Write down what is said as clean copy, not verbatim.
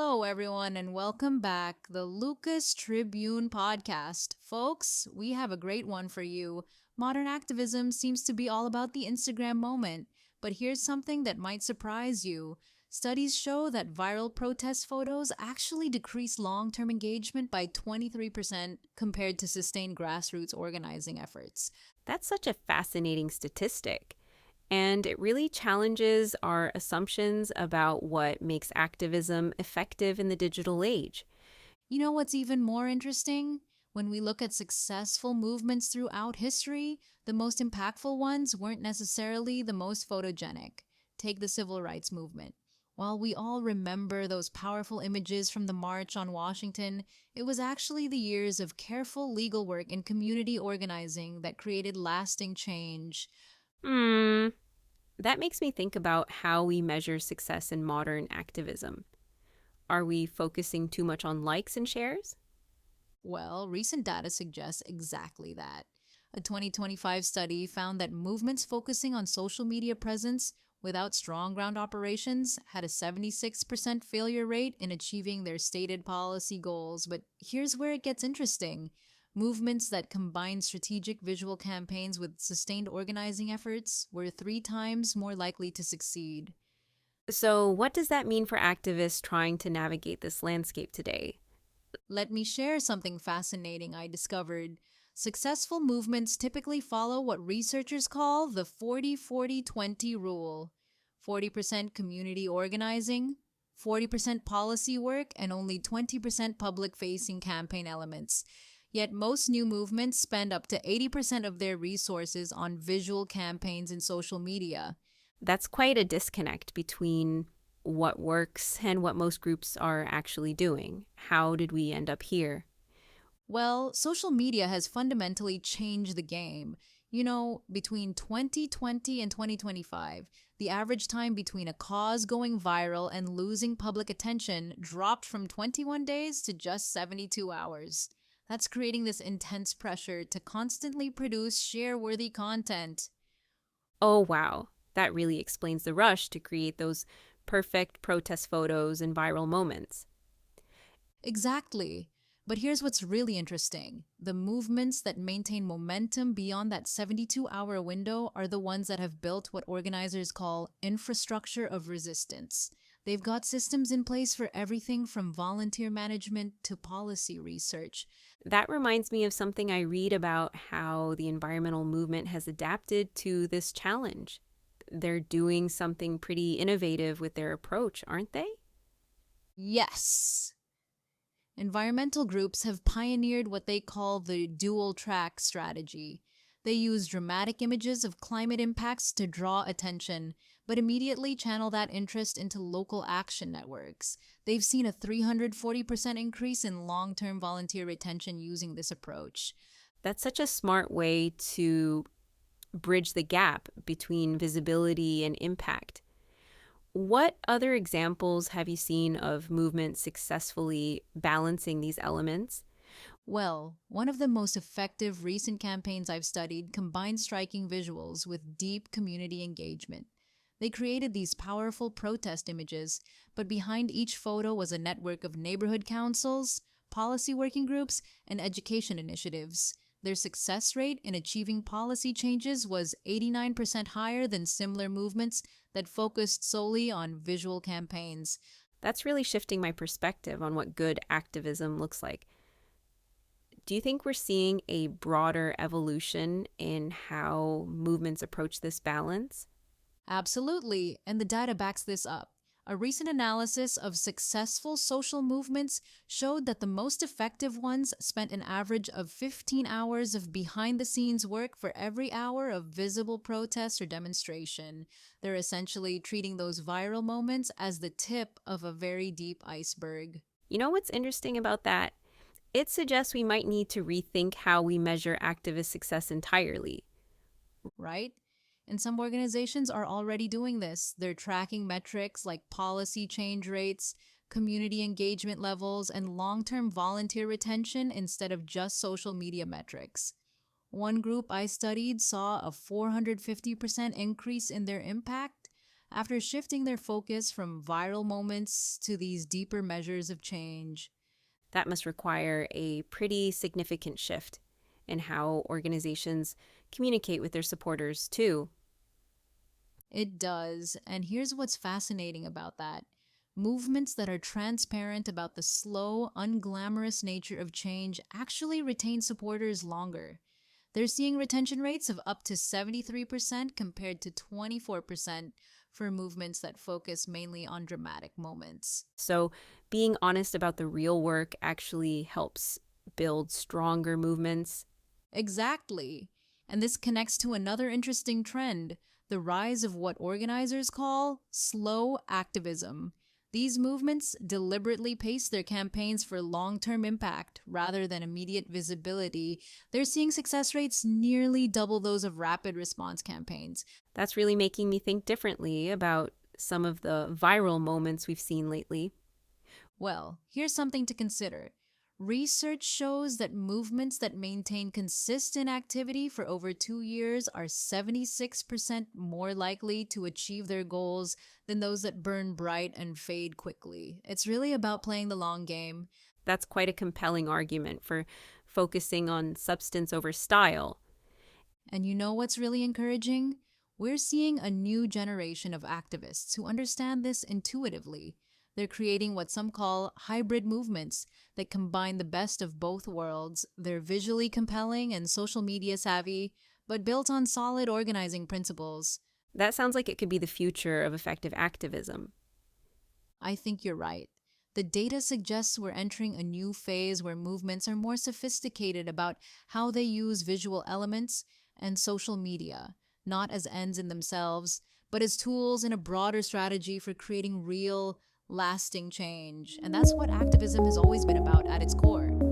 Hello, everyone, and welcome back. The Lucas Tribune podcast. Folks, we have a great one for you. Modern activism seems to be all about the Instagram moment, but here's something that might surprise you. Studies show that viral protest photos actually decrease long term engagement by 23% compared to sustained grassroots organizing efforts. That's such a fascinating statistic. And it really challenges our assumptions about what makes activism effective in the digital age. You know what's even more interesting? When we look at successful movements throughout history, the most impactful ones weren't necessarily the most photogenic. Take the civil rights movement. While we all remember those powerful images from the March on Washington, it was actually the years of careful legal work and community organizing that created lasting change. Hmm, that makes me think about how we measure success in modern activism. Are we focusing too much on likes and shares? Well, recent data suggests exactly that. A 2025 study found that movements focusing on social media presence without strong ground operations had a 76% failure rate in achieving their stated policy goals. But here's where it gets interesting. Movements that combined strategic visual campaigns with sustained organizing efforts were 3 times more likely to succeed. So, what does that mean for activists trying to navigate this landscape today? Let me share something fascinating I discovered. Successful movements typically follow what researchers call the 40-40-20 rule: 40% community organizing, 40% policy work, and only 20% public facing campaign elements. Yet most new movements spend up to 80% of their resources on visual campaigns and social media. That's quite a disconnect between what works and what most groups are actually doing. How did we end up here? Well, social media has fundamentally changed the game. You know, between 2020 and 2025, the average time between a cause going viral and losing public attention dropped from 21 days to just 72 hours. That's creating this intense pressure to constantly produce share-worthy content. Oh, wow. That really explains the rush to create those perfect protest photos and viral moments. Exactly. But here's what's really interesting. The movements that maintain momentum beyond that 72-hour window are the ones that have built what organizers call infrastructure of resistance. They've got systems in place for everything from volunteer management to policy research. That reminds me of something I read about how the environmental movement has adapted to this challenge. They're doing something pretty innovative with their approach, aren't they? Yes, environmental groups have pioneered what they call the dual track strategy. They use dramatic images of climate impacts to draw attention, but immediately channel that interest into local action networks. They've seen a 340% increase in long term volunteer retention using this approach. That's such a smart way to bridge the gap between visibility and impact. What other examples have you seen of movements successfully balancing these elements? Well, one of the most effective recent campaigns I've studied combined striking visuals with deep community engagement. They created these powerful protest images, but behind each photo was a network of neighborhood councils, policy working groups, and education initiatives. Their success rate in achieving policy changes was 89% higher than similar movements that focused solely on visual campaigns. That's really shifting my perspective on what good activism looks like. Do you think we're seeing a broader evolution in how movements approach this balance? Absolutely, and the data backs this up. A recent analysis of successful social movements showed that the most effective ones spent an average of 15 hours of behind the scenes work for every hour of visible protest or demonstration. They're essentially treating those viral moments as the tip of a very deep iceberg. You know what's interesting about that? It suggests we might need to rethink how we measure activist success entirely. Right? And some organizations are already doing this. They're tracking metrics like policy change rates, community engagement levels, and long term volunteer retention instead of just social media metrics. One group I studied saw a 450% increase in their impact. after shifting their focus from viral moments to these deeper measures of change. That must require a pretty significant shift in how organizations communicate with their supporters, too. It does, and here's what's fascinating about that. Movements that are transparent about the slow, unglamorous nature of change actually retain supporters longer. They're seeing retention rates of up to 73% compared to 24% for movements that focus mainly on dramatic moments. So, being honest about the real work actually helps build stronger movements. Exactly. And this connects to another interesting trend, the rise of what organizers call slow activism. These movements deliberately pace their campaigns for long term impact rather than immediate visibility. They're seeing success rates nearly double those of rapid response campaigns. That's really making me think differently about some of the viral moments we've seen lately. Well, here's something to consider. Research shows that movements that maintain consistent activity for over 2 years are 76% more likely to achieve their goals than those that burn bright and fade quickly. It's really about playing the long game. That's quite a compelling argument for focusing on substance over style. And you know what's really encouraging? We're seeing a new generation of activists who understand this intuitively. They're creating what some call hybrid movements that combine the best of both worlds. They're visually compelling and social media savvy, but built on solid organizing principles. That sounds like it could be the future of effective activism. I think you're right. The data suggests we're entering a new phase where movements are more sophisticated about how they use visual elements and social media, not as ends in themselves, but as tools in a broader strategy for creating real, lasting change. And that's what activism has always been about at its core.